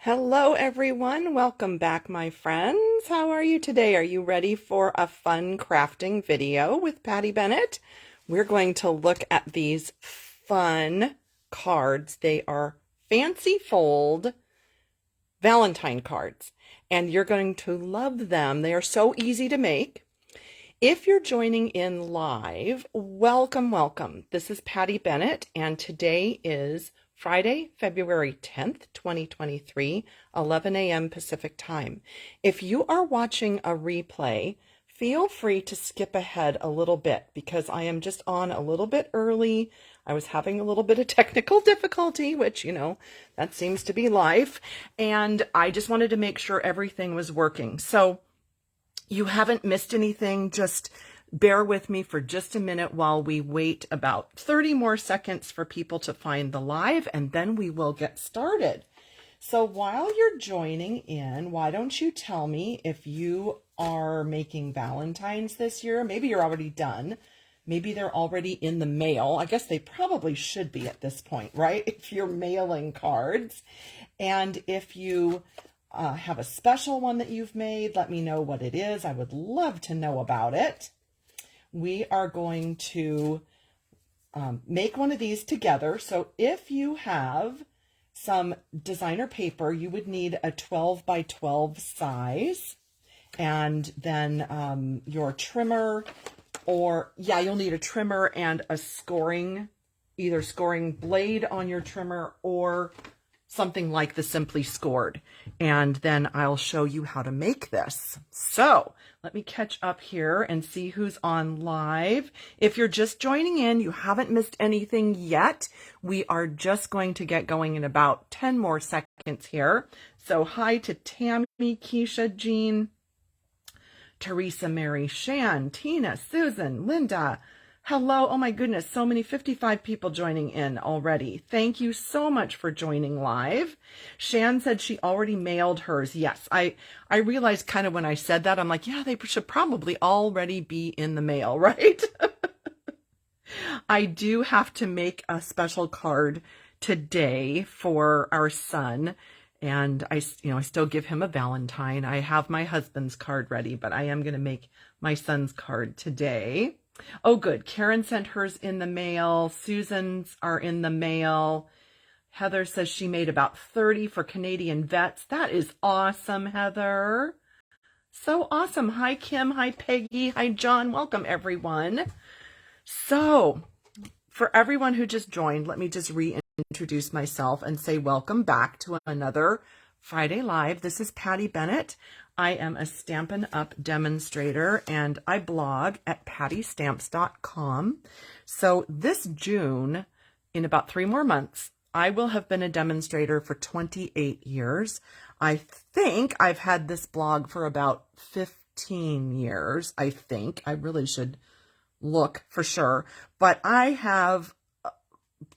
Hello, everyone. Welcome back, my friends. How are you today? Are you ready for a fun crafting video with Patty Bennett? We're going to look at these fun cards. They are fancy fold Valentine cards, and you're going to love them. They are so easy to make. If you're joining in live, welcome, welcome. This is Patty Bennett, and today is Friday, February 10th, 2023, 11 a.m. Pacific time. If you are watching a replay, feel free to skip ahead a little bit because I am just on a little bit early. I was having a little bit of technical difficulty, which, that seems to be life. And I just wanted to make sure everything was working. So you haven't missed anything. Just bear with me for just a minute while we wait about 30 more seconds for people to find the live, and then we will get started. So while you're joining in, why don't you tell me if you are making Valentines this year? Maybe you're already done. Maybe they're already in the mail. I guess they probably should be at this point, right? If you're mailing cards. And if you have a special one that you've made, let me know what it is. I would love to know about it. We are going to make one of these together. So if you have some designer paper, you would need a 12 by 12 size. And then your trimmer, you'll need a trimmer and a either scoring blade on your trimmer or something like the Simply Scored. And then I'll show you how to make this. So let me catch up here and see who's on live. If you're just joining in, you haven't missed anything yet. We are just going to get going in about 10 more seconds here. So hi to Tammy, Keisha, Jean, Teresa, Mary, Shan, Tina, Susan, Linda. Hello. Oh my goodness. So many, 55 people joining in already. Thank you so much for joining live. Shan said she already mailed hers. Yes. I realized kind of when I said that, I'm like, yeah, they should probably already be in the mail, right? I do have to make a special card today for our son. And I still give him a Valentine. I have my husband's card ready, but I am going to make my son's card today. Oh, good. Karen sent hers in the mail. Susan's are in the mail. Heather says she made about 30 for Canadian vets. That is awesome, Heather. So awesome. Hi, Kim. Hi, Peggy. Hi, John. Welcome, everyone. So for everyone who just joined, let me just reintroduce myself and say welcome back to another Friday Live. This is Patty Bennett. I am a Stampin' Up demonstrator and I blog at pattystamps.com. So this June, in about 3 more months, I will have been a demonstrator for 28 years. I think I've had this blog for about 15 years. I think I really should look for sure, but I have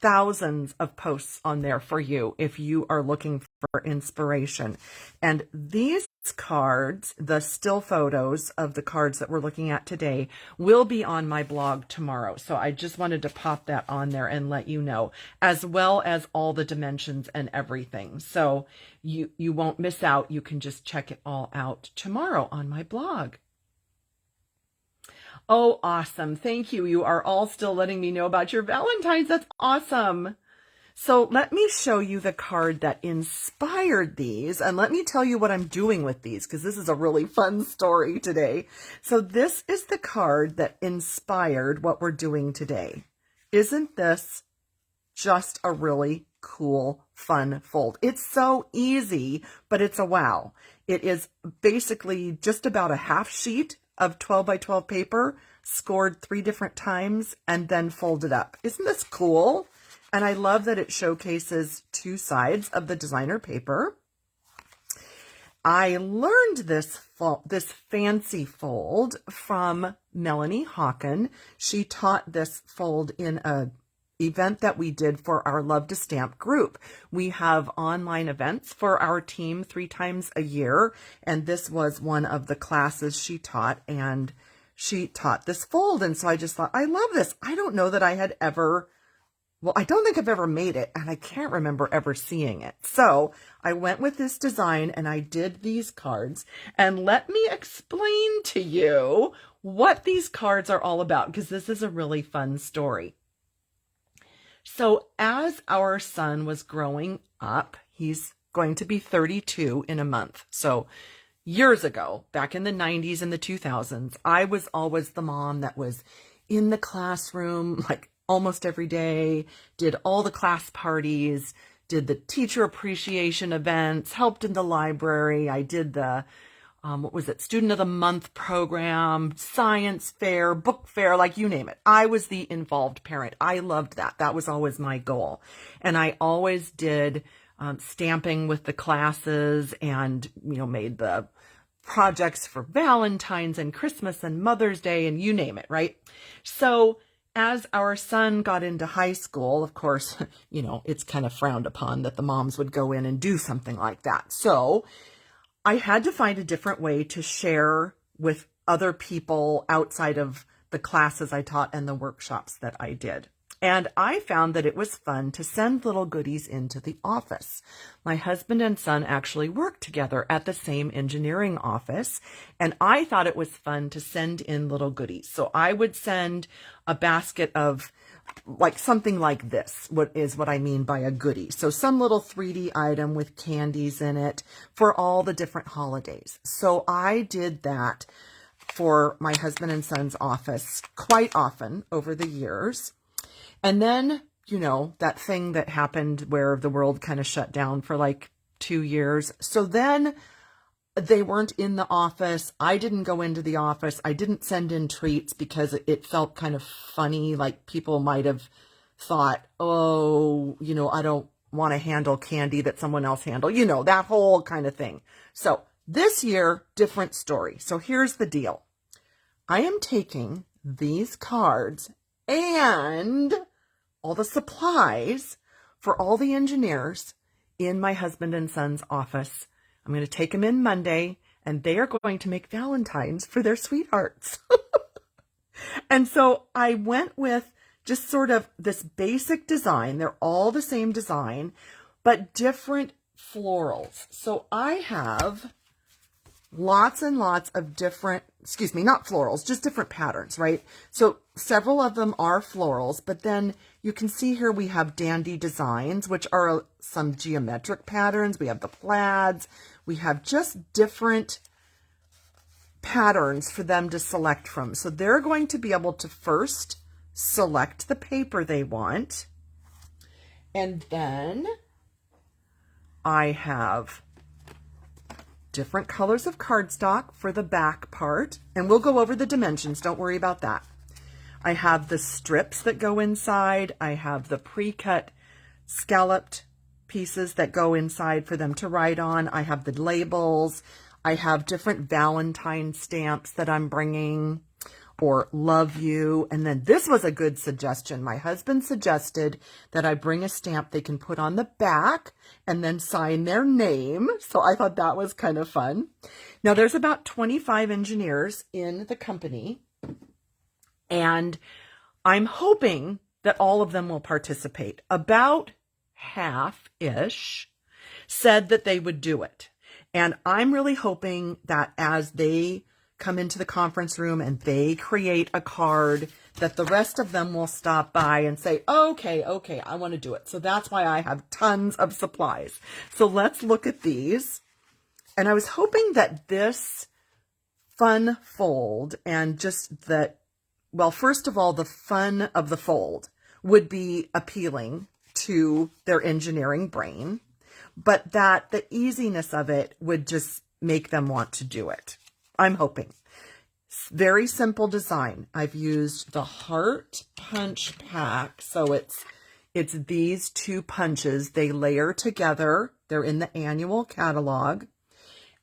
thousands of posts on there for you if you are looking for inspiration. And these cards, the still photos of the cards that we're looking at today, will be on my blog tomorrow. So I just wanted to pop that on there and let you know, as well as all the dimensions and everything. So you won't miss out. You can just check it all out tomorrow on my blog. Oh, awesome. Thank you. You are all still letting me know about your Valentines. That's awesome. So let me show you the card that inspired these, and let me tell you what I'm doing with these, because this is a really fun story today. So this is the card that inspired what we're doing today. Isn't this just a really cool, fun fold? It's so easy, but it's a wow. It is basically just about a half sheet of 12 by 12 paper, scored 3 different times, and then folded up. Isn't this cool? And I love that it showcases 2 sides of the designer paper. I learned this fancy fold from Melanie Hawken. She taught this fold in a event that we did for our Love to Stamp group. We have online events for our team 3 times a year, and this was one of the classes she taught, and she taught this fold. And so I just thought, I love this. I don't know that I had ever well, I don't think I've ever made it, and I can't remember ever seeing it. So I went with this design and I did these cards. And let me explain to you what these cards are all about, because this is a really fun story. So as our son was growing up, he's going to be 32 in a month. So years ago, back in the 90s and the 2000s, I was always the mom that was in the classroom, like almost every day, did all the class parties, did the teacher appreciation events, helped in the library. I did the, Student of the Month program, science fair, book fair, like you name it. I was the involved parent. I loved that. That was always my goal. And I always did stamping with the classes and, made the projects for Valentines and Christmas and Mother's Day and you name it, right? So as our son got into high school, of course, it's kind of frowned upon that the moms would go in and do something like that. So I had to find a different way to share with other people outside of the classes I taught and the workshops that I did. And I found that it was fun to send little goodies into the office. My husband and son actually worked together at the same engineering office, and I thought it was fun to send in little goodies. So I would send a basket of like something like this, what I mean by a goodie. So some little 3D item with candies in it for all the different holidays. So I did that for my husband and son's office quite often over the years. And then, that thing that happened where the world kind of shut down for like 2 years. So then they weren't in the office. I didn't go into the office. I didn't send in treats because it felt kind of funny. Like people might have thought, oh, I don't want to handle candy that someone else handled, that whole kind of thing. So this year, different story. So here's the deal. I am taking these cards and all the supplies for all the engineers in my husband and son's office. I'm going to take them in Monday, and they are going to make Valentines for their sweethearts. And so I went with just sort of this basic design. They're all the same design, but different florals. So I have lots and lots of different, not florals, just different patterns, right? So several of them are florals, but then you can see here we have dandy designs, which are some geometric patterns. We have the plaids. We have just different patterns for them to select from. So they're going to be able to first select the paper they want. And then I have different colors of cardstock for the back part. And we'll go over the dimensions. Don't worry about that. I have the strips that go inside. I have the pre-cut scalloped pieces that go inside for them to write on. I have the labels. I have different Valentine stamps that I'm bringing, or love you. And then this was a good suggestion. My husband suggested that I bring a stamp they can put on the back and then sign their name. So I thought that was kind of fun. Now there's about 25 engineers in the company, and I'm hoping that all of them will participate. About half-ish said that they would do it. And I'm really hoping that as they come into the conference room and they create a card, that the rest of them will stop by and say, okay, I want to do it. So that's why I have tons of supplies. So let's look at these. And I was hoping that this fun fold and just that, well, first of all, the fun of the fold would be appealing to their engineering brain, but that the easiness of it would just make them want to do it. I'm hoping. Very simple design. I've used the heart punch pack. So it's these two punches. They layer together. They're in the annual catalog.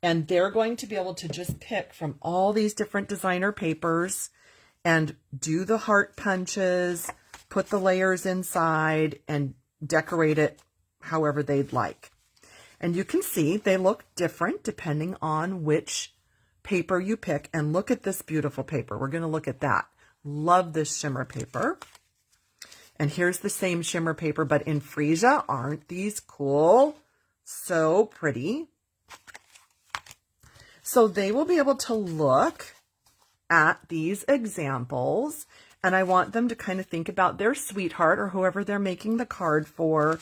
And they're going to be able to just pick from all these different designer papers and do the heart punches, put the layers inside, and decorate it however they'd like. And you can see they look different depending on which paper you pick. And look at this beautiful paper. We're going to look at that. Love this shimmer paper. And here's the same shimmer paper, but in freesia. Aren't these cool? So pretty. So they will be able to look at these examples, and I want them to kind of think about their sweetheart or whoever they're making the card for.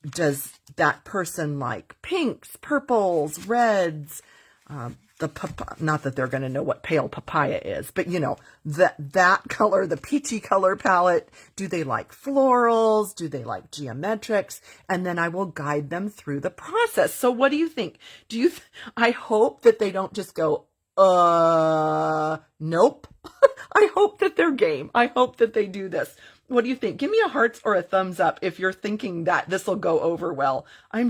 Does that person like pinks, purples, reds, not that they're going to know what pale papaya is, but you know, that color, the peachy color palette. Do they like florals? Do they like geometrics? And then I will guide them through the process. So what do you think? I hope that they don't just go, nope. I hope that they're game. I hope that they do this. What do you think? Give me a hearts or a thumbs up if you're thinking that this will go over well. I'm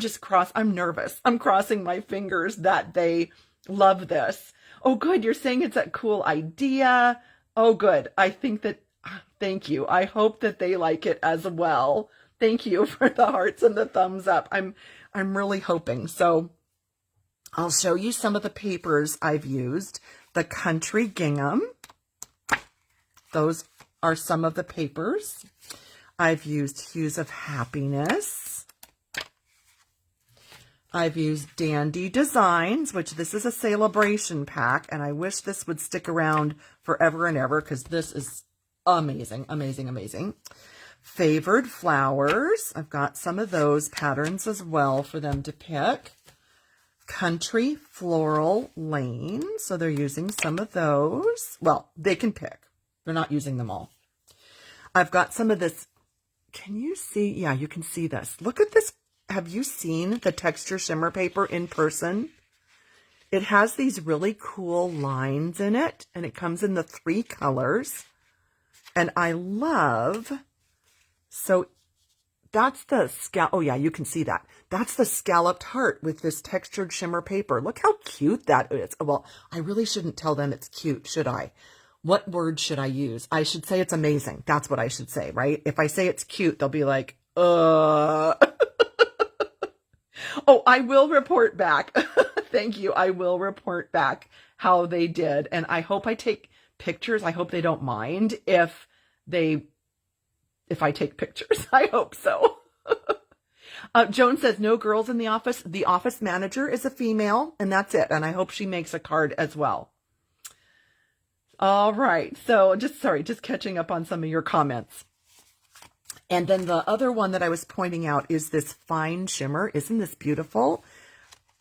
nervous. I'm crossing my fingers that they love this. Oh, good. You're saying it's a cool idea. Oh, good. Thank you. I hope that they like it as well. Thank you for the hearts and the thumbs up. I'm really hoping. So I'll show you some of the papers I've used. The Country Gingham. Those are some of the papers. I've used Hues of Happiness. I've used Dandy Designs, which this is a celebration pack, and I wish this would stick around forever and ever because this is amazing, amazing, amazing. Favored Flowers. I've got some of those patterns as well for them to pick. Country Floral Lane. So they're using some of those. Well, they can pick. They're not using them all. I've got some of this. Can you see? Yeah, you can see this. Look at this. Have you seen the texture shimmer paper in person? It has these really cool lines in it, and it comes in the 3 colors. And I love, so that's the scallop. Oh yeah, you can see that. That's the scalloped heart with this textured shimmer paper. Look how cute that is. Well, I really shouldn't tell them it's cute, should I? What word should I use? I should say it's amazing. That's what I should say, right? If I say it's cute, they'll be like, Oh, I will report back. Thank you. I will report back how they did. And I hope I take pictures. I hope they don't mind if I take pictures. I hope so. Joan says, no girls in the office. The office manager is a female, and that's it. And I hope she makes a card as well. All right. So just catching up on some of your comments. And then the other one that I was pointing out is this fine shimmer. Isn't this beautiful?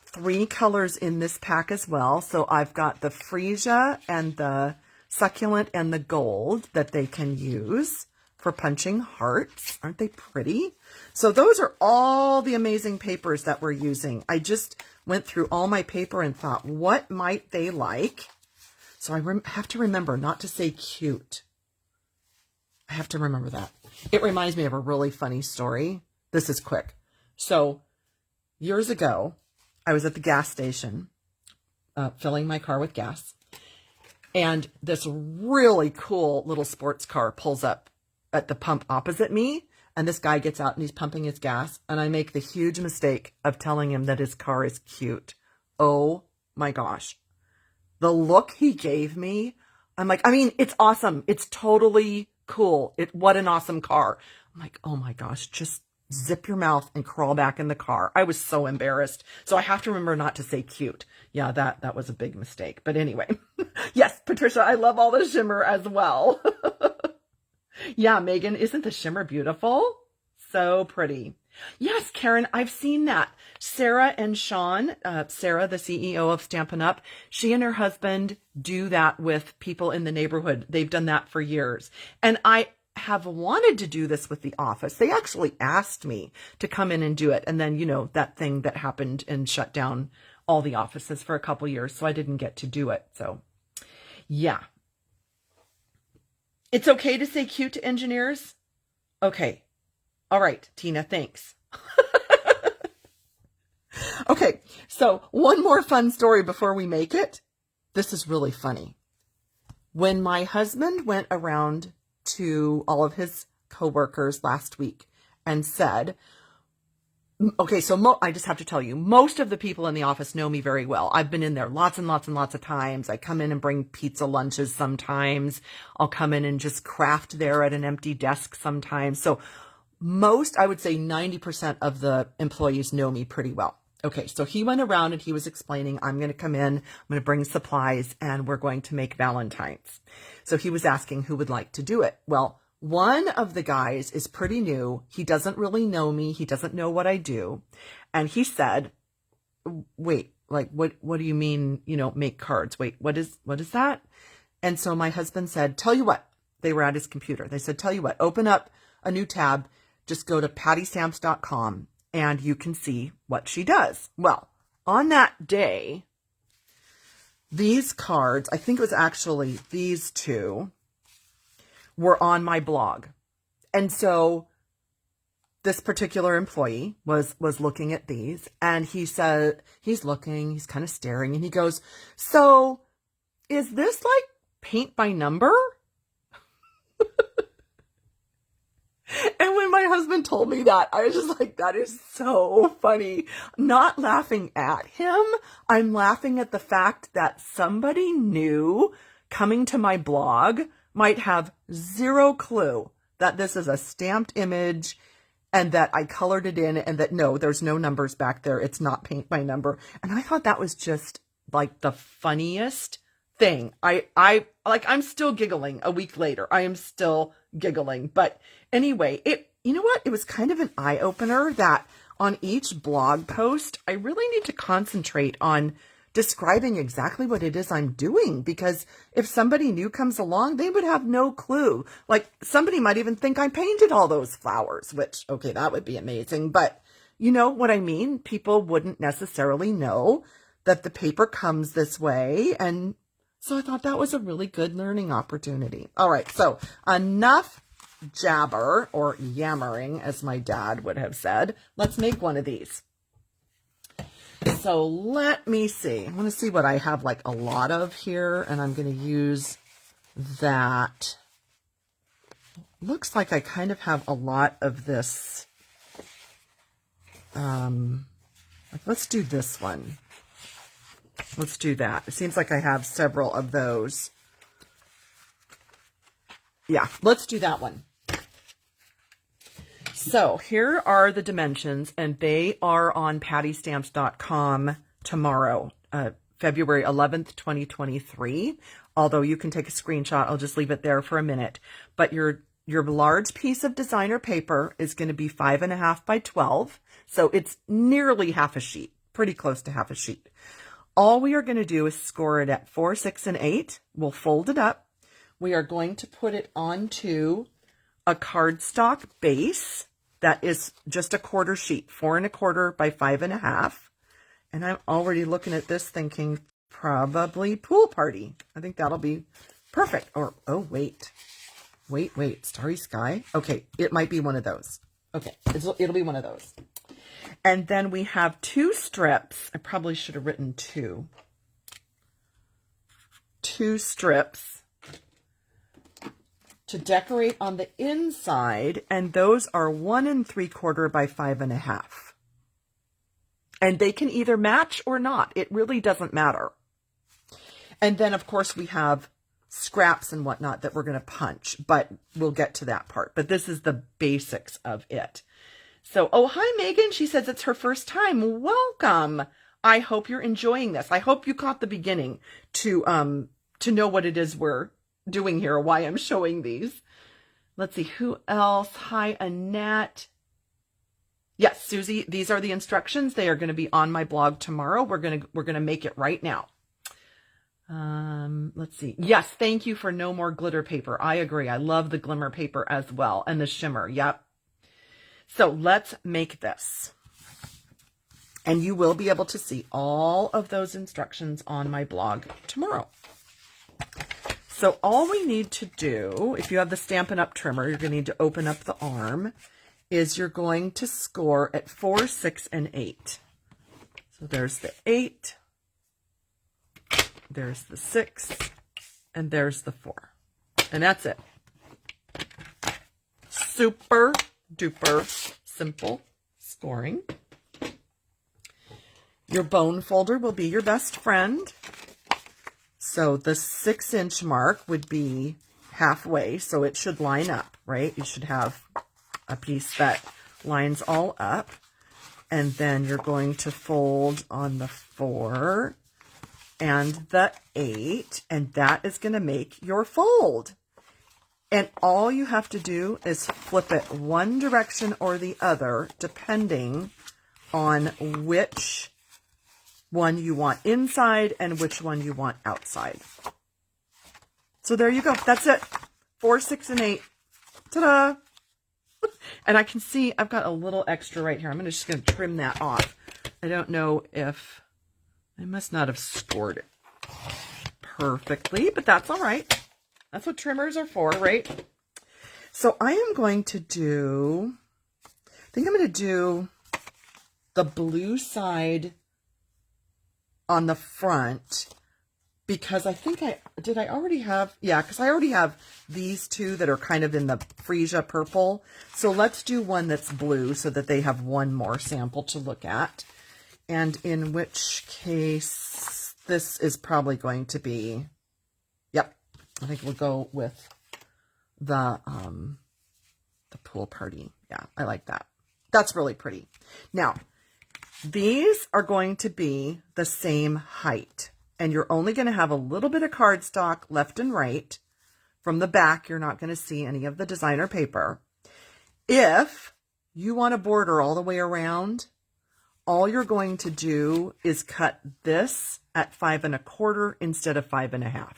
3 colors in this pack as well. So I've got the freesia and the succulent and the gold that they can use for punching hearts. Aren't they pretty? So those are all the amazing papers that we're using. I just went through all my paper and thought, what might they like? So I have to remember not to say cute. I have to remember that. It reminds me of a really funny story. This is quick. So years ago, I was at the gas station filling my car with gas. And this really cool little sports car pulls up at the pump opposite me. And this guy gets out and he's pumping his gas. And I make the huge mistake of telling him that his car is cute. Oh my gosh. The look he gave me, I'm like, I mean, it's awesome. It's totally cool. What an awesome car. I'm like, oh my gosh, just zip your mouth and crawl back in the car. I was so embarrassed. So I have to remember not to say cute. Yeah, that was a big mistake. But anyway, yes, Patricia, I love all the shimmer as well. Yeah, Megan, isn't the shimmer beautiful? So pretty. Yes, Karen, I've seen that. Sarah and Sean, Sarah, the CEO of Stampin' Up, she and her husband do that with people in the neighborhood. They've done that for years. And I have wanted to do this with the office. They actually asked me to come in and do it. And then, you know, that thing that happened and shut down all the offices for a couple years. So I didn't get to do it. So yeah. It's okay to say cute to engineers? Okay. All right, Tina, thanks. Okay, so one more fun story before we make it. This is really funny. When my husband went around to all of his coworkers last week and said, Okay, so I just have to tell you, most of the people in the office know me very well. I've been in there lots and lots and lots of times. I come in and bring pizza lunches sometimes. I'll come in and just craft there at an empty desk sometimes. So I would say 90% of the employees know me pretty well. Okay, so he went around and he was explaining, I'm going to come in, I'm going to bring supplies, and we're going to make Valentines. So he was asking who would like to do it. Well, one of the guys is pretty new. He doesn't really know me. He doesn't know what I do. And he said, wait, like, what do you mean, make cards? Wait, what is that? And so my husband said, tell you what, they were at his computer. They said, tell you what, open up a new tab, just go to pattystamps.com and you can see what she does. Well, on that day, these cards, I think it was actually these two, were on my blog. And so this particular employee was looking at these, and he said, he's looking, he's kind of staring, and he goes, so is this like paint by number? And when my husband told me that, I was just like, that is so funny. Not laughing at him. I'm laughing at the fact that somebody new coming to my blog might have zero clue that this is a stamped image and that I colored it in, and that no, there's no numbers back there. It's not paint by number. And I thought that was just like the funniest thing. I'm still giggling a week later. I am still giggling. But anyway, you know what? It was kind of an eye opener that on each blog post, I really need to concentrate on describing exactly what it is I'm doing, because if somebody new comes along, they would have no clue. Like, somebody might even think I painted all those flowers, which, okay, that would be amazing. But you know what I mean? People wouldn't necessarily know that the paper comes this way. And so I thought that was a really good learning opportunity. All right, so enough jabber, or yammering, as my dad would have said. Let's make one of these. So let me see. I want to see what I have like a lot of here, and I'm going to use that. Looks like I kind of have a lot of this. Let's do this one. Let's do that. It seems like I have several of those. Yeah, let's do that one. So here are the dimensions, and they are on pattystamps.com tomorrow, February 11th, 2023. Although you can take a screenshot, I'll just leave it there for a minute. But your large piece of designer paper is going to be 5.5 by 12. So it's nearly half a sheet, pretty close to half a sheet. All we are going to do is score it at 4, 6, and 8. We'll fold it up. We are going to put it onto a cardstock base that is just a quarter sheet, 4 1/4 by 5.5. And I'm already looking at this thinking probably pool party. I think that'll be perfect. Or, oh, wait, Starry Sky. Okay, it might be one of those. Okay, it'll be one of those. And then we have 2 strips. I probably should have written 2. 2 strips to decorate on the inside, and those are 1 3/4 by 5.5. And they can either match or not. It really doesn't matter. And then, of course, we have scraps and whatnot that we're going to punch, but we'll get to that part. But this is the basics of it. So, oh, hi, Megan. She says it's her first time. Welcome. I hope you're enjoying this. I hope you caught the beginning to know what it is we're doing here, why I'm showing these. Let's see, who else? Hi, Annette. Yes, Susie, these are the instructions. They are going to be on my blog tomorrow. We're going to make it right now. Let's see. Yes, thank you for no more glitter paper. I agree. I love the glimmer paper as well, and the shimmer. Yep. So let's make this. And you will be able to see all of those instructions on my blog tomorrow. So all we need to do, if you have the Stampin' Up trimmer, you're going to need to open up the arm, is you're going to score at 4, 6, and 8. So there's the 8, there's the 6, and there's the 4. And that's it. Super duper simple scoring. Your bone folder will be your best friend. So the 6-inch mark would be halfway, so it should line up, right? You should have a piece that lines all up. And then you're going to fold on the 4 and the 8, and that is going to make your fold. And all you have to do is flip it one direction or the other, depending on which one you want inside and which one you want outside. So there you go. That's it. 4, 6, and 8. Ta-da! And I can see I've got a little extra right here. I'm just going to trim that off. I don't know if I must not have scored it perfectly, but that's all right. That's what trimmers are for, right? So I am going to do, I think I'm going to do the blue side on the front, because I think did I already have, yeah, because I already have these two that are kind of in the freesia purple. So let's do one that's blue so that they have one more sample to look at. And in which case, this is probably going to be, yep, I think we'll go with the pool party. Yeah, I like that. That's really pretty. Now, these are going to be the same height, and you're only going to have a little bit of cardstock left and right. From the back, you're not going to see any of the designer paper. If you want a border all the way around, all you're going to do is cut this at 5 1/4 instead of 5 1/2.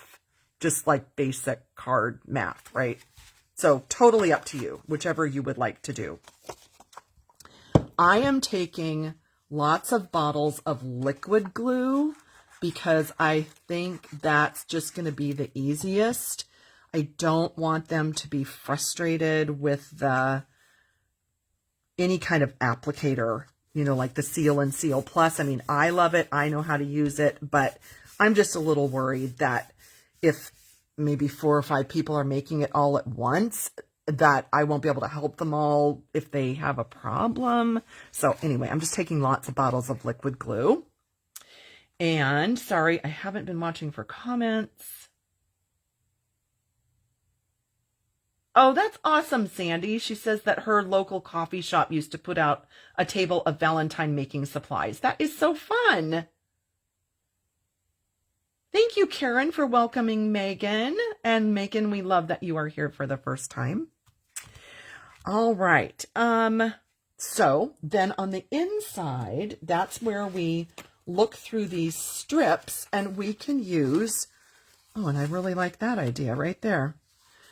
Just like basic card math, right? So totally up to you, whichever you would like to do. I am taking lots of bottles of liquid glue because I think that's just going to be the easiest. I don't want them to be frustrated with any kind of applicator, you know, like the Seal and Seal Plus. I mean, I love it. I know how to use it, but I'm just a little worried that if maybe 4 or 5 people are making it all at once, that I won't be able to help them all if they have a problem. So anyway, I'm just taking lots of bottles of liquid glue. And sorry, I haven't been watching for comments. Oh, that's awesome, Sandy. She says that her local coffee shop used to put out a table of Valentine making supplies. That is so fun. Thank you, Karen, for welcoming Megan. And Megan, we love that you are here for the first time. All right. So then on the inside, that's where we look through these strips, and we can use, oh, and I really like that idea right there.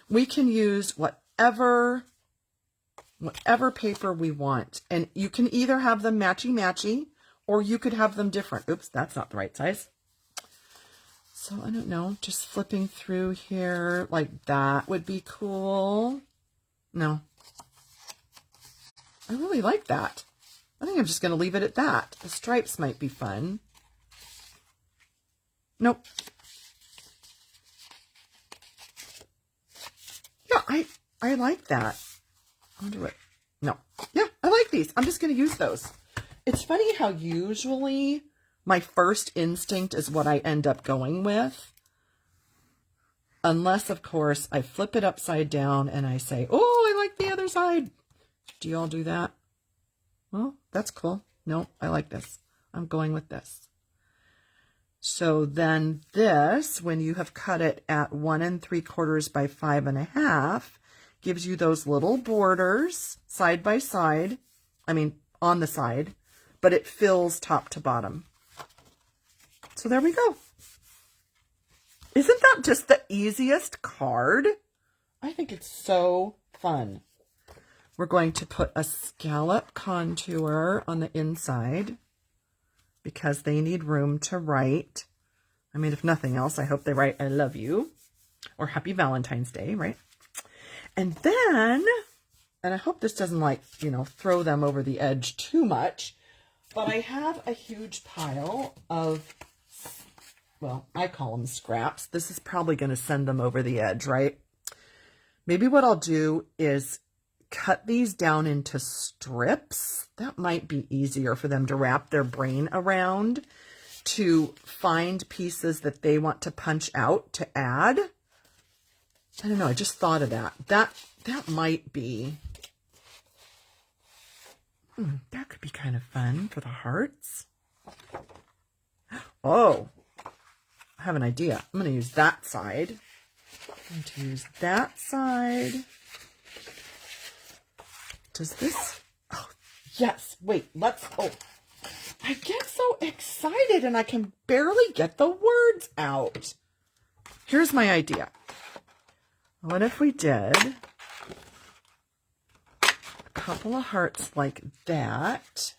We can use whatever paper we want, and you can either have them matchy-matchy, or you could have them different. Oops, that's not the right size. So I don't know, just flipping through here like that would be cool. No. I really like that. I think I'm just going to leave it at that. The stripes might be fun. Nope. Yeah, I like that. I'll do it. No. Yeah, I like these. I'm just going to use those. It's funny how usually my first instinct is what I end up going with. Unless, of course, I flip it upside down and I say, oh, I like the other side. Do you all do that? Well, that's cool. No, I like this. I'm going with this. So then this, when you have cut it at 1 3/4 by 5 1/2, gives you those little borders side by side. I mean, on the side, but it fills top to bottom. So there we go. Isn't that just the easiest card? I think it's so fun. We're going to put a scallop contour on the inside because they need room to write. I mean, if nothing else, I hope they write, I love you, or Happy Valentine's Day, right? And then, and I hope this doesn't like, you know, throw them over the edge too much, but I have a huge pile of, well, I call them scraps. This is probably going to send them over the edge, right? Maybe what I'll do is cut these down into strips. That might be easier for them to wrap their brain around, to find pieces that they want to punch out to add. I don't know, I just thought of that. That might be, that could be kind of fun for the hearts. Oh, I have an idea. I'm going to use that side. I'm going to use that side. Does this, oh, yes, wait, oh, I get so excited and I can barely get the words out. Here's my idea. What if we did a couple of hearts like that,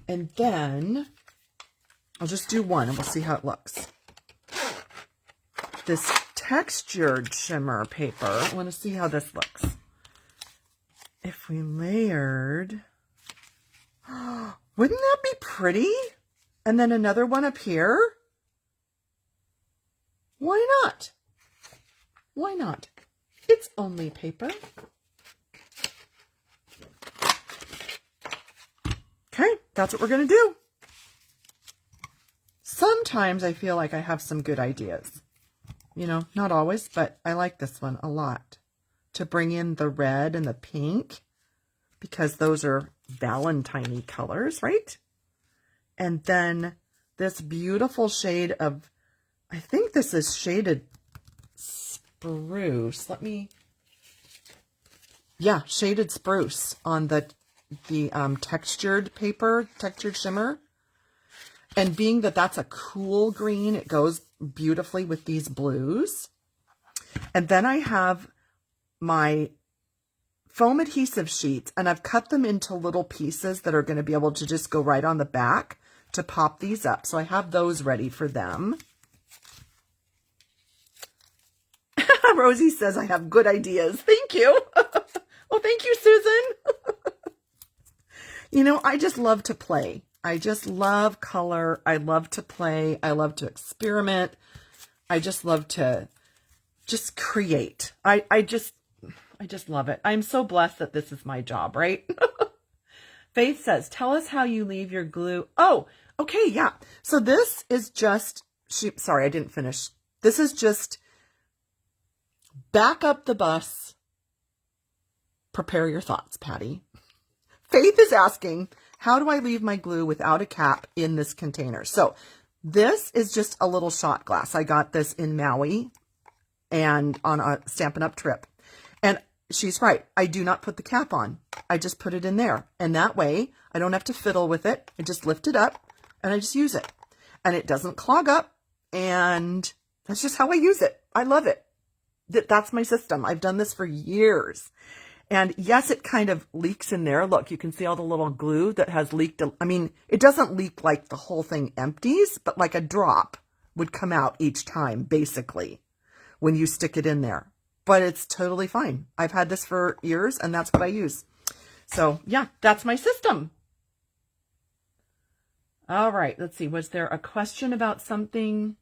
and then I'll just do one and we'll see how it looks. This textured shimmer paper, I want to see how this looks. If we layered, wouldn't that be pretty? And then another one up here. Why not? Why not? It's only paper. Okay, that's what we're going to do. Sometimes I feel like I have some good ideas. You know, not always, but I like this one a lot. To bring in the red and the pink, because those are Valentine-y colors, right? And then this beautiful shade of, I think this is shaded spruce. Yeah, shaded spruce on the textured paper, textured shimmer. And being that that's a cool green, it goes beautifully with these blues. And then I have my foam adhesive sheets, and I've cut them into little pieces that are going to be able to just go right on the back to pop these up. So I have those ready for them. Rosie says I have good ideas. Thank you. Well, thank you, Susan. You know, I just love to play. I just love color. I love to play. I love to experiment. I just love to just create. I just love it. I'm so blessed that this is my job, right? Faith says, tell us how you leave your glue. Oh, okay, yeah. So this is just, sorry, I didn't finish. This is just back up the bus. Prepare your thoughts, Patty. Faith is asking, how do I leave my glue without a cap in this container? So this is just a little shot glass. I got this in Maui and on a Stampin' Up trip. And she's right. I do not put the cap on. I just put it in there. And that way I don't have to fiddle with it. I just lift it up and I just use it. And it doesn't clog up. And that's just how I use it. I love it. That's my system. I've done this for years. And yes, it kind of leaks in there. Look, you can see all the little glue that has leaked. I mean, it doesn't leak like the whole thing empties, but like a drop would come out each time, basically, when you stick it in there. But it's totally fine. I've had this for years, and that's what I use. So, yeah, that's my system. All right, let's see. Was there a question about something?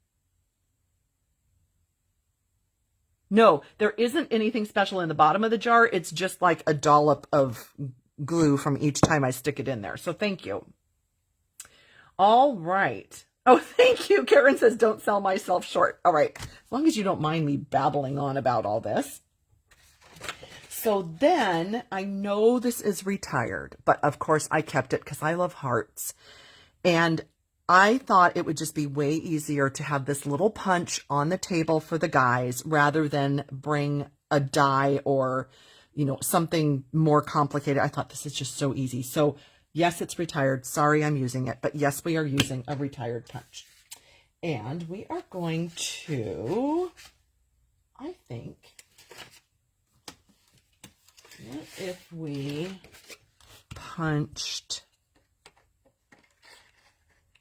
No, there isn't anything special in the bottom of the jar. It's just like a dollop of glue from each time I stick it in there. So thank you. All right. Oh, thank you. Karen says, don't sell myself short. All right. As long as you don't mind me babbling on about all this. So then I know this is retired, but of course I kept it because I love hearts. And I thought it would just be way easier to have this little punch on the table for the guys rather than bring a die or, you know, something more complicated. I thought this is just so easy. So yes, it's retired. Sorry, I'm using it. But yes, we are using a retired punch. And we are going to, I think, what if we punched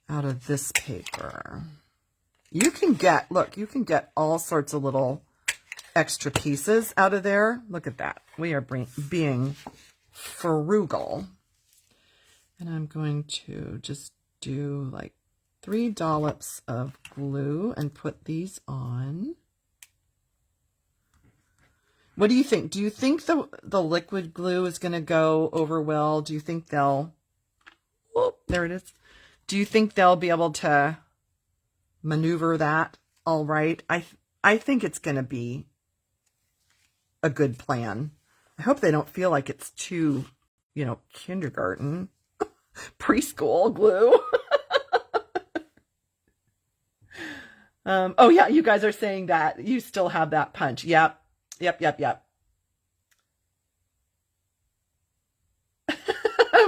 out of this paper? You can get, look, you can get all sorts of little extra pieces out of there. Look at that. We are being frugal. And I'm going to just do like 3 dollops of glue and put these on. What do you think? Do you think the liquid glue is going to go over well? Do you think they'll, oh, there it is. Do you think they'll be able to maneuver that all right? I think it's going to be a good plan. I hope they don't feel like it's too, you know, kindergarten, preschool glue. Oh yeah, you guys are saying that you still have that punch. Yep.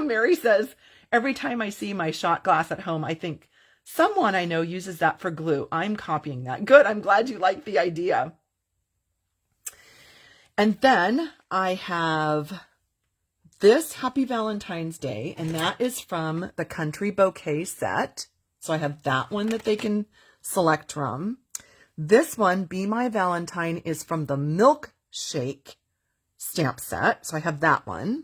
Mary says, every time I see my shot glass at home, I think someone I know uses that for glue. I'm copying that. Good. I'm glad you like the idea. And then I have this Happy Valentine's Day, and that is from the Country Bouquet set. So I have that one that they can select from. This one, Be My Valentine, is from the Milkshake stamp set. So I have that one.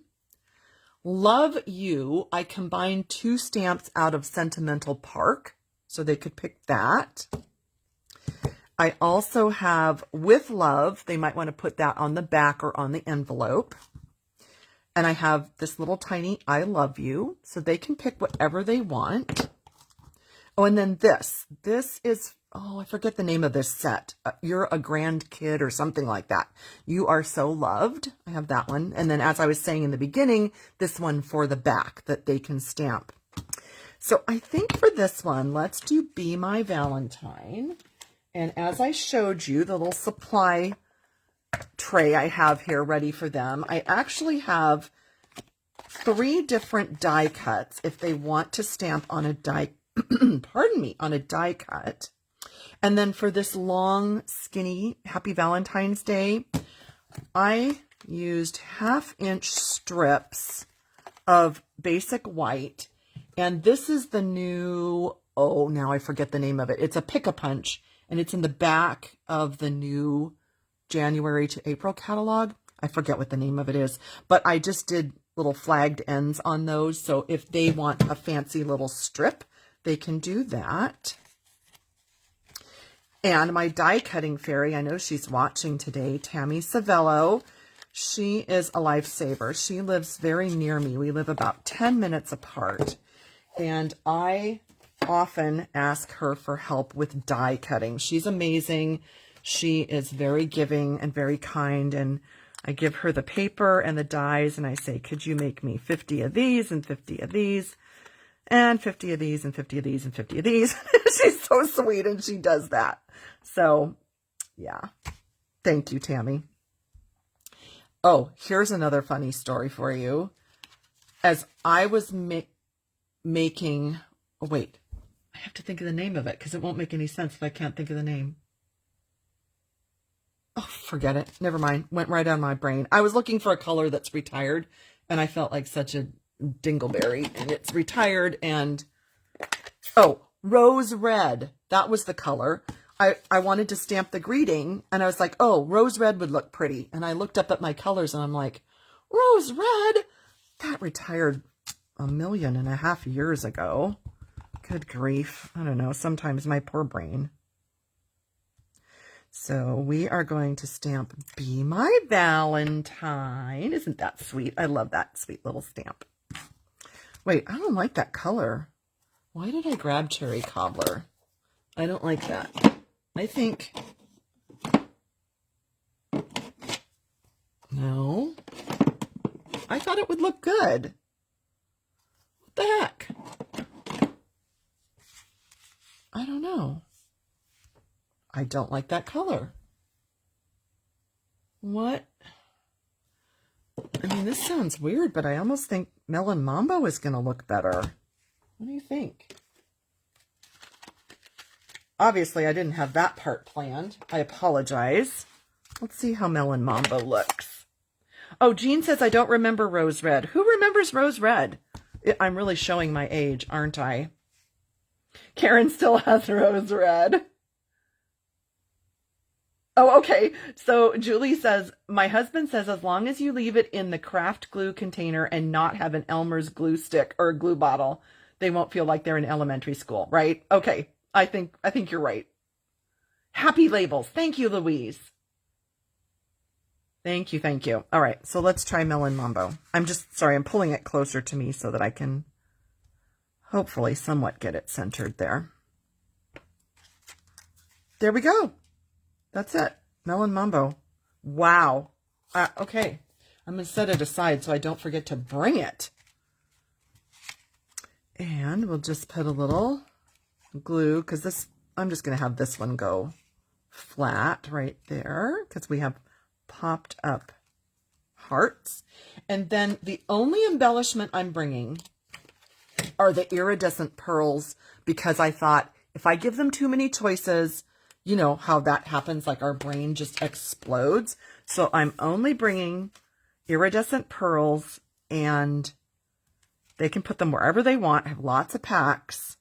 Love You, I combined 2 stamps out of Sentimental Park, so they could pick that. I also have With Love. They might want to put that on the back or on the envelope. And I have this little tiny I Love You, so they can pick whatever they want. Oh, and then this is, oh, I forget the name of this set. You're a Grand Kid or something like that. You Are So Loved. I have that one. And then as I was saying in the beginning, this one for the back that they can stamp. So I think for this one, let's do Be My Valentine. And as I showed you, the little supply tray I have here ready for them, I actually have 3 different die cuts if they want to stamp on a die, pardon me, on a die cut. And then for this long, skinny Happy Valentine's Day, I used 1/2-inch strips of basic white. And this is the new, oh, now I forget the name of it. It's a Pick-a-Punch, and it's in the back of the new January to April catalog. I forget what the name of it is, but I just did little flagged ends on those. So if they want a fancy little strip, they can do that. And my die cutting fairy, I know she's watching today, Tammy Savello. She is a lifesaver. She lives very near me. We live about 10 minutes apart. And I often ask her for help with die cutting. She's amazing. She is very giving and very kind. And I give her the paper and the dies and I say, could you make me 50 of these and 50 of these and 50 of these and 50 of these and 50 of these? She's so sweet and she does that. So yeah, thank you, Tammy. Oh, here's another funny story for you. As I was making, oh wait, I have to think of the name of it because it won't make any sense if I can't think of the name. Oh, forget it. Never mind. Went right on my brain. I was looking for a color that's retired and I felt like such a dingleberry, and it's retired. And oh, rose red. That was the color. I wanted to stamp the greeting and I was like, oh, rose red would look pretty. And I looked up at my colors and I'm like, rose red? That retired 1.5 million years ago. Good grief. I don't know. Sometimes my poor brain. So we are going to stamp Be My Valentine. Isn't that sweet? I love that sweet little stamp. Wait, I don't like that color. Why did I grab Cherry Cobbler? I don't like that. I think... No. I thought it would look good. What the heck? I don't know. I don't like that color. What? I mean, this sounds weird, but I almost think Melon Mambo is going to look better. What do you think? Obviously, I didn't have that part planned. I apologize. Let's see how Melon Mambo looks. Oh, Jean says, I don't remember Rose Red. Who remembers Rose Red? I'm really showing my age, aren't I? Karen still has Rose Red. Oh, okay. So Julie says, my husband says, as long as you leave it in the craft glue container and not have an Elmer's glue stick or glue bottle, they won't feel like they're in elementary school, right? Okay. I think you're right. Happy labels. Thank you, Louise. Thank you, thank you. All right, so let's try Melon Mambo. I'm just, sorry, I'm pulling it closer to me so that I can hopefully somewhat get it centered there. There we go. That's it. Melon Mambo. Wow. Okay, I'm going to set it aside so I don't forget to bring it. And we'll just put a little glue, because this, I'm just going to have this one go flat right there, because we have popped up hearts. And then the only embellishment I'm bringing are the iridescent pearls, because I thought if I give them too many choices, you know how that happens, like our brain just explodes. So I'm only bringing iridescent pearls, and they can put them wherever they want. I have lots of packs,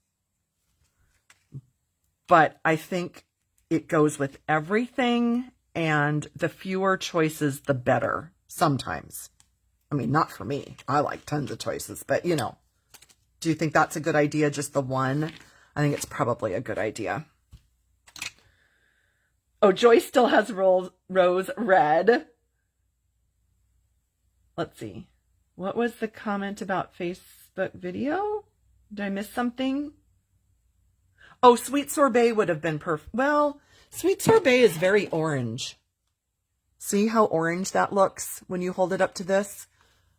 but I think it goes with everything, and the fewer choices, the better sometimes. I mean, not for me. I like tons of choices, but you know, do you think that's a good idea? Just the one? I think it's probably a good idea. Oh, Joyce still has rose red. Let's see. What was the comment about Facebook video? Did I miss something? Oh, Sweet Sorbet would have been perfect. Well, Sweet Sorbet is very orange. See how orange that looks when you hold it up to this?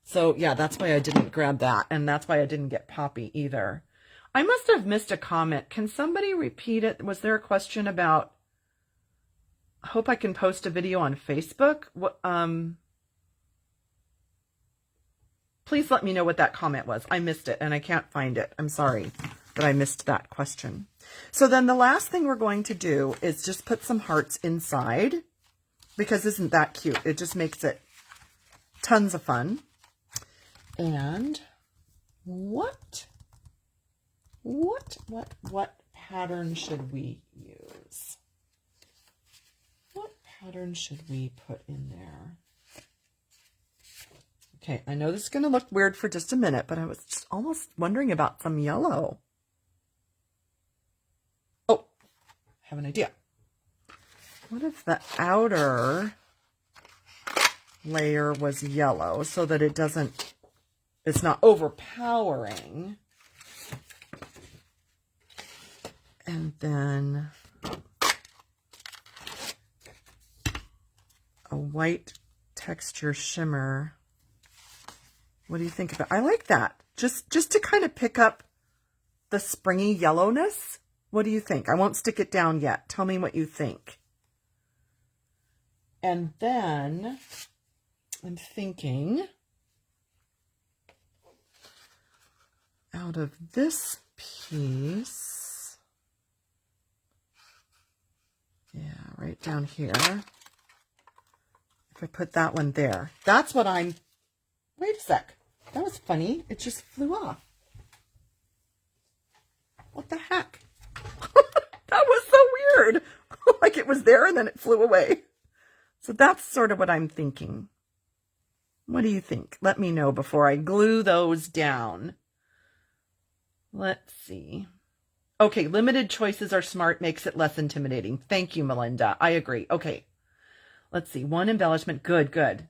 So yeah, that's why I didn't grab that. And that's why I didn't get Poppy either. I must have missed a comment. Can somebody repeat it? Was there a question about, I hope I can post a video on Facebook? What, please let me know what that comment was. I missed it and I can't find it. I'm sorry that I missed that question. So then the last thing we're going to do is just put some hearts inside, because isn't that cute? It just makes it tons of fun. And what pattern should we use? What pattern should we put in there? Okay, I know this is going to look weird for just a minute, but I was just almost wondering about some yellow. Oh, I have an idea. What if the outer layer was yellow so that it's not overpowering? And then a white texture shimmer. What do you think about? I like that. Just to kind of pick up the springy yellowness. What do you think? I won't stick it down yet. Tell me what you think. And then I'm thinking out of this piece, yeah, right down here. If I put that one there, that's what I'm, wait a sec. That was funny. It just flew off. What the heck? That was so weird. Like it was there and then it flew away. So that's sort of what I'm thinking. What do you think? Let me know before I glue those down. Let's see. Okay, limited choices are smart, makes it less intimidating. Thank you, Melinda. I agree. Okay, let's see. One embellishment. Good, good.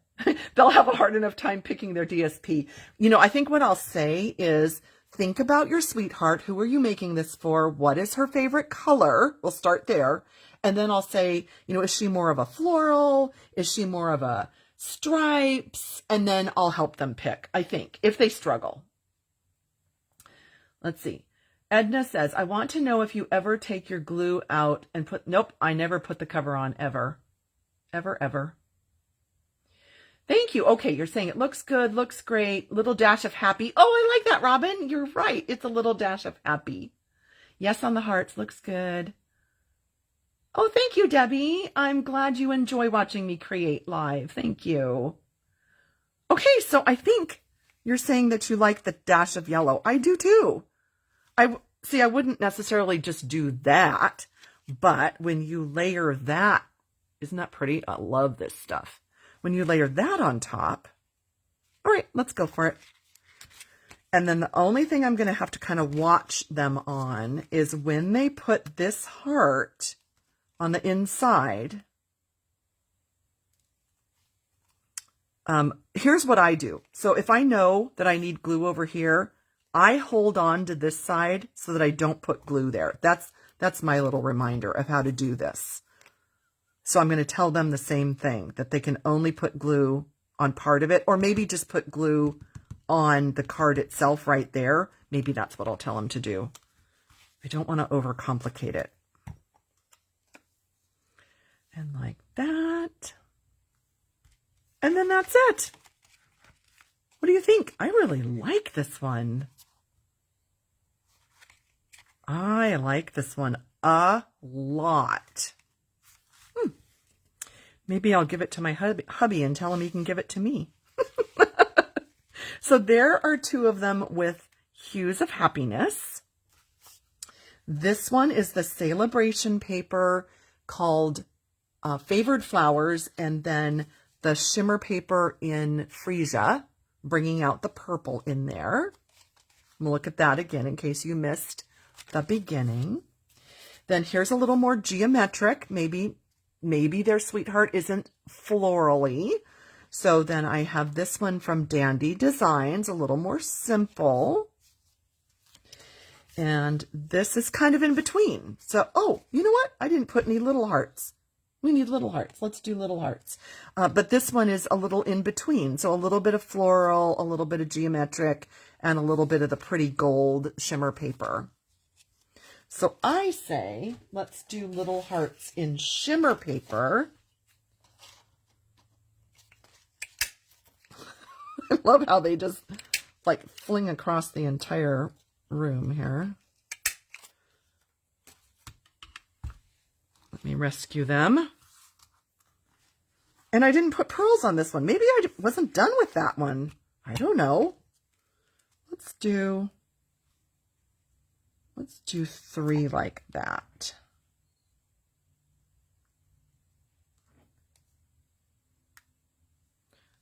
They'll have a hard enough time picking their DSP. You know, I think what I'll say is think about your sweetheart. Who are you making this for? What is her favorite color? We'll start there. And then I'll say, you know, is she more of a floral? Is she more of a stripes? And then I'll help them pick, I think, if they struggle. Let's see. Edna says, I want to know if you ever take your glue out and put, nope, I never put the cover on ever. Ever, ever. Thank you. Okay, you're saying it looks good, looks great, little dash of happy. Oh, I like that, Robin. You're right. It's a little dash of happy. Yes on the hearts. Looks good. Oh, thank you, Debbie. I'm glad you enjoy watching me create live. Thank you. Okay, so I think you're saying that you like the dash of yellow. I do too. I wouldn't necessarily just do that, but when you layer that, isn't that pretty? I love this stuff. When you layer that on top, all right, let's go for it. And then the only thing I'm going to have to kind of watch them on is when they put this heart on the inside. Here's what I do. So if I know that I need glue over here, I hold on to this side so that I don't put glue there. That's my little reminder of how to do this. So I'm going to tell them the same thing, that they can only put glue on part of it, or maybe just put glue on the card itself right there. Maybe that's what I'll tell them to do. I don't want to overcomplicate it. And like that. And then that's it. What do you think? I really like this one. I like this one a lot. Maybe I'll give it to my hubby and tell him he can give it to me. So there are two of them with Hues of Happiness. This one is the celebration paper called Favored Flowers, and then the shimmer paper in Freesia, bringing out the purple in there. We'll look at that again in case you missed the beginning. Then here's a little more geometric. Maybe their sweetheart isn't florally. So then I have this one from Dandy Designs, a little more simple. And this is kind of in between. So, oh, you know what? I didn't put any little hearts. We need little hearts. Let's do little hearts. But this one is a little in between. So a little bit of floral, a little bit of geometric, and a little bit of the pretty gold shimmer paper. So I say, let's do little hearts in shimmer paper. I love how they just like fling across the entire room here. Let me rescue them. And I didn't put pearls on this one. Maybe I wasn't done with that one. I don't know. Let's do 3 like that.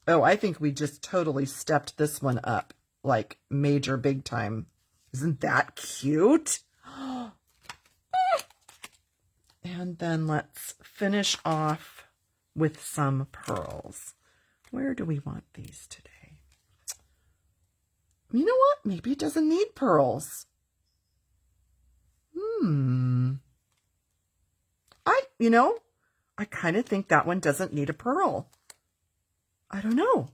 Oh, I think we just totally stepped this one up, like major big time. Isn't that cute? And then let's finish off with some pearls. Where do we want these today? You know what? Maybe it doesn't need pearls. I kind of think that one doesn't need a pearl. I don't know.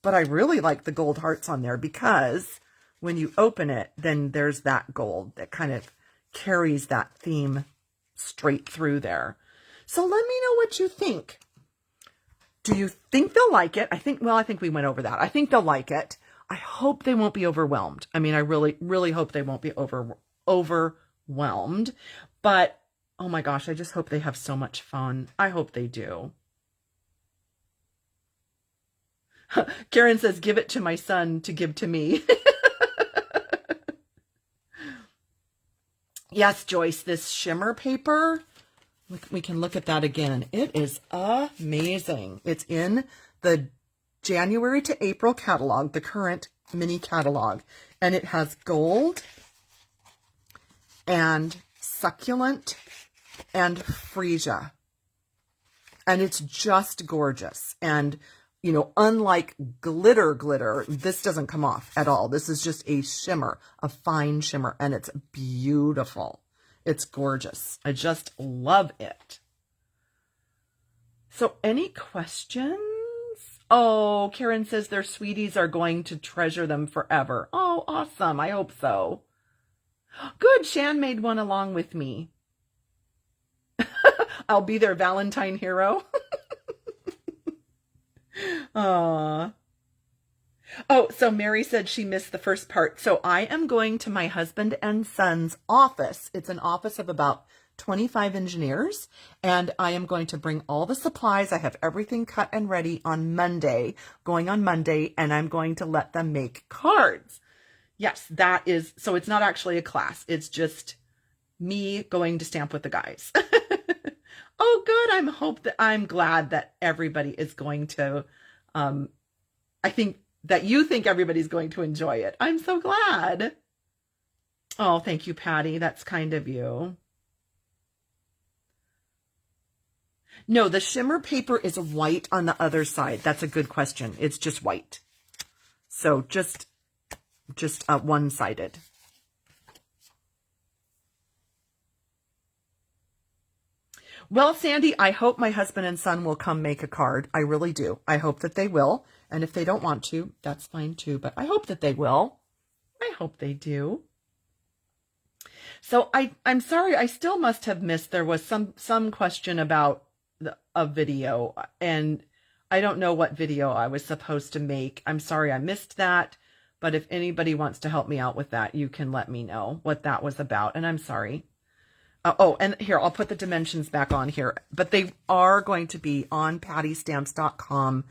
But I really like the gold hearts on there because when you open it, then there's that gold that kind of carries that theme straight through there. So let me know what you think. Do you think they'll like it? I think we went over that. I think they'll like it. I hope they won't be overwhelmed. I mean, I really, really hope they won't be overwhelmed. But, oh my gosh, I just hope they have so much fun. I hope they do. Karen says, give it to my son to give to me. Yes, Joyce, this shimmer paper, we can look at that again. It is amazing. It's in the January to April catalog, the current mini catalog, and it has gold and succulent and freesia. And it's just gorgeous. And you know, unlike glitter, this doesn't come off at all. This is just a shimmer, a fine shimmer, and it's beautiful. It's gorgeous. I just love it. So any questions? Oh, Karen says their sweeties are going to treasure them forever. Oh, awesome. I hope so. Good. Shan made one along with me. I'll be their Valentine hero. Aww. Oh, so Mary said she missed the first part. So I am going to my husband and son's office. It's an office of about 25 engineers, and I am going to bring all the supplies. I have everything cut and ready on Monday, going on Monday, and I'm going to let them make cards. Yes, that is, so it's not actually a class. It's just me going to stamp with the guys. Oh, good. I'm glad that everybody is going to, I think that you think everybody's going to enjoy it. I'm so glad. Oh, thank you, Patty. That's kind of you. No, the shimmer paper is white on the other side. That's a good question. It's just white. So just one-sided. Well, Sandy, I hope my husband and son will come make a card. I really do. I hope that they will. And if they don't want to, that's fine too. But I hope that they will. I hope they do. So I'm sorry, I still must have missed. There was some question about a video, and I don't know what video I was supposed to make. I'm sorry I missed that. But if anybody wants to help me out with that, you can let me know what that was about. And I'm sorry. Oh, and here, I'll put the dimensions back on here. But they are going to be on pattystamps.com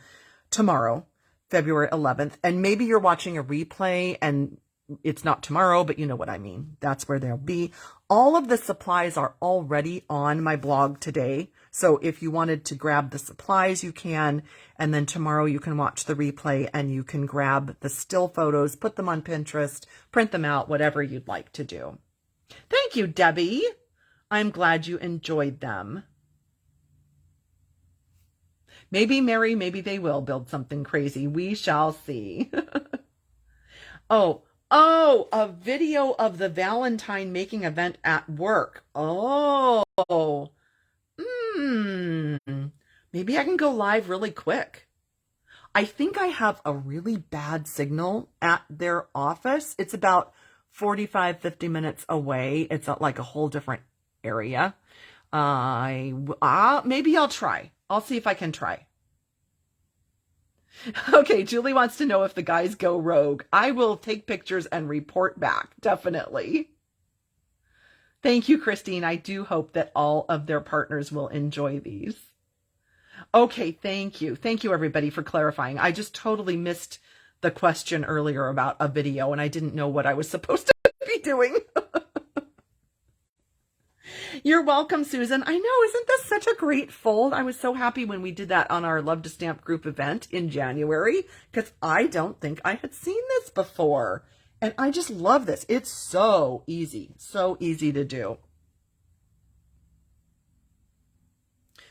tomorrow, February 11th. And maybe you're watching a replay and it's not tomorrow, but you know what I mean. That's where they'll be. All of the supplies are already on my blog today. So if you wanted to grab the supplies, you can. And then tomorrow you can watch the replay and you can grab the still photos, put them on Pinterest, print them out, whatever you'd like to do. Thank you, Debbie. I'm glad you enjoyed them. Maybe, Mary, maybe they will build something crazy. We shall see. Oh, a video of the Valentine making event at work. Oh, maybe I can go live really quick. I think I have a really bad signal at their office. It's about 45, 50 minutes away. It's like a whole different area. Maybe I'll try. I'll see if I can try. Okay, Julie wants to know if the guys go rogue. I will take pictures and report back, definitely. Thank you, Christine. I do hope that all of their partners will enjoy these. Okay, thank you. Thank you, everybody, for clarifying. I just totally missed the question earlier about a video, and I didn't know what I was supposed to be doing. You're welcome, Susan. I know, isn't this such a great fold? I was so happy when we did that on our Love to Stamp group event in January, because I don't think I had seen this before. And I just love this. It's so easy to do.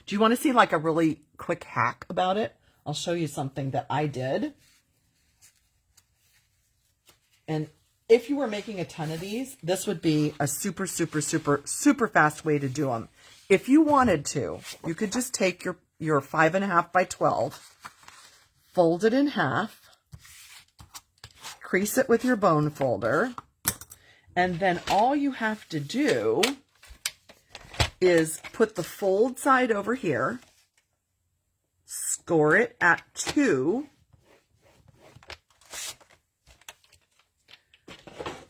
Do you want to see like a really quick hack about it? I'll show you something that I did. And if you were making a ton of these, this would be a super fast way to do them. If you wanted to, you could just take your 5.5 by 12, fold it in half, crease it with your bone folder, and then all you have to do is put the fold side over here, score it at 2,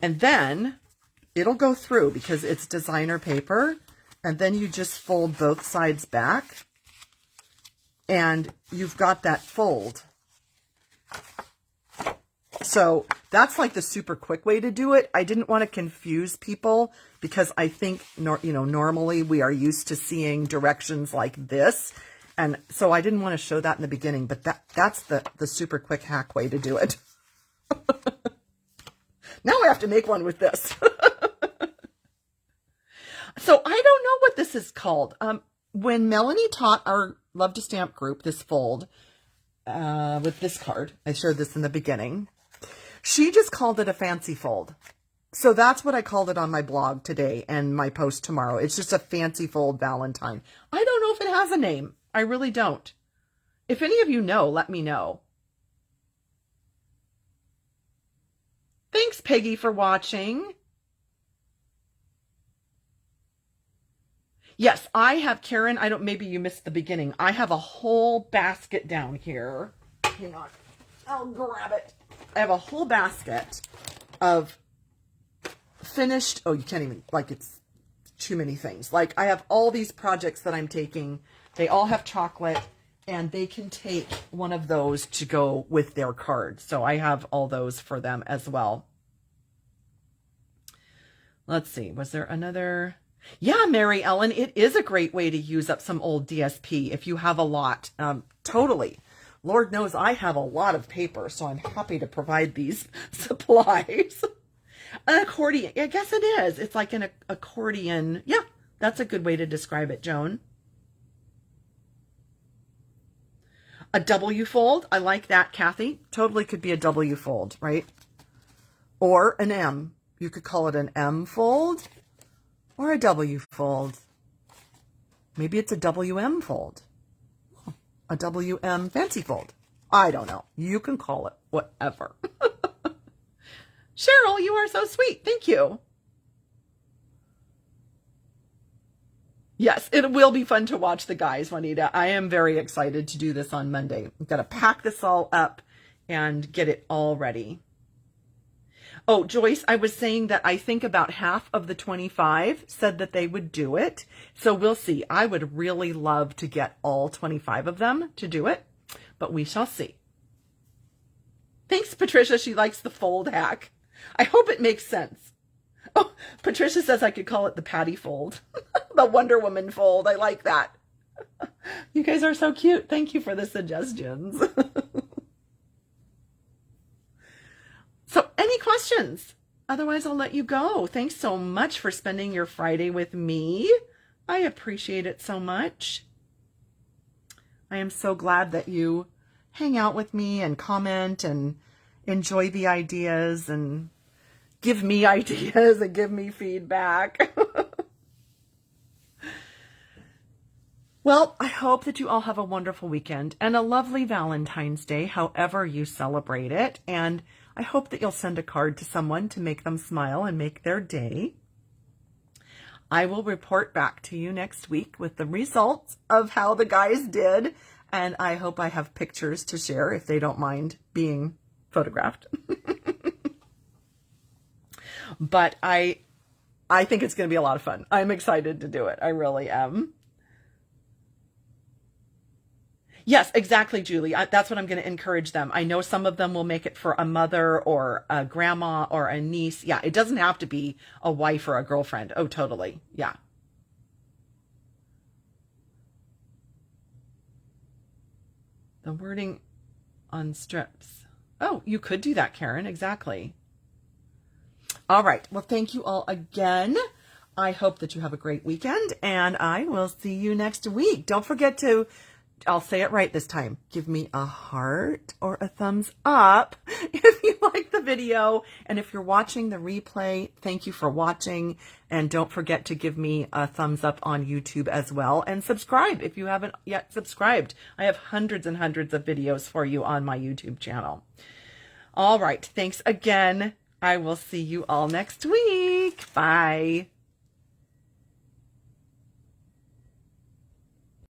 and then it'll go through because it's designer paper. And then you just fold both sides back and you've got that fold. So that's like the super quick way to do it. I didn't want to confuse people because I think, normally we are used to seeing directions like this. And so I didn't want to show that in the beginning, but that's the super quick hack way to do it. Now I have to make one with this. So I don't know what this is called. When Melanie taught our Love to Stamp group this fold with this card, I showed this in the beginning, she just called it a fancy fold. So that's what I called it on my blog today and my post tomorrow. It's just a fancy fold Valentine. I don't know if it has a name. I really don't. If any of you know, let me know. Thanks, Peggy, for watching. Yes, I have, Karen, maybe you missed the beginning. I have a whole basket down here. Hang on, I'll grab it. I have a whole basket of finished, you can't even, it's too many things. I have all these projects that I'm taking. They all have chocolate, and they can take one of those to go with their cards. So I have all those for them as well. Let's see, was there another? Yeah, Mary Ellen, it is a great way to use up some old DSP if you have a lot. Totally. Lord knows I have a lot of paper, so I'm happy to provide these supplies. An accordion, I guess it is. It's like an accordion. Yeah, that's a good way to describe it, Joan. A W fold. I like that, Kathy. Totally could be a W fold, right? Or an M. You could call it an M fold or a W fold. Maybe it's a WM fold. A WM fancy fold. I don't know. You can call it whatever. Cheryl, you are so sweet. Thank you. Yes, it will be fun to watch the guys, Juanita. I am very excited to do this on Monday. I've got to pack this all up and get it all ready. Oh, Joyce, I was saying that I think about half of the 25 said that they would do it. So we'll see. I would really love to get all 25 of them to do it, but we shall see. Thanks, Patricia. She likes the fold hack. I hope it makes sense. Oh, Patricia says I could call it the Patty fold. The Wonder Woman fold. I like that. You guys are so cute. Thank you for the suggestions. So any questions? Otherwise, I'll let you go. Thanks so much for spending your Friday with me. I appreciate it so much. I am so glad that you hang out with me and comment and enjoy the ideas and give me ideas and give me feedback. Well, I hope that you all have a wonderful weekend and a lovely Valentine's Day, however you celebrate it. And I hope that you'll send a card to someone to make them smile and make their day. I will report back to you next week with the results of how the guys did. And I hope I have pictures to share if they don't mind being photographed. But I think it's going to be a lot of fun. I'm excited to do it. I really am. Yes, exactly, Julie. That's what I'm going to encourage them. I know some of them will make it for a mother or a grandma or a niece. Yeah, it doesn't have to be a wife or a girlfriend. Oh, totally. Yeah. The wording on strips. Oh, you could do that, Karen. Exactly. All right. Well, thank you all again. I hope that you have a great weekend, and I will see you next week. Don't forget to, I'll say it right this time, give me a heart or a thumbs up if you like the video. And if you're watching the replay, thank you for watching. And don't forget to give me a thumbs up on YouTube as well. And subscribe if you haven't yet subscribed. I have hundreds and hundreds of videos for you on my YouTube channel. All right. Thanks again. I will see you all next week. Bye.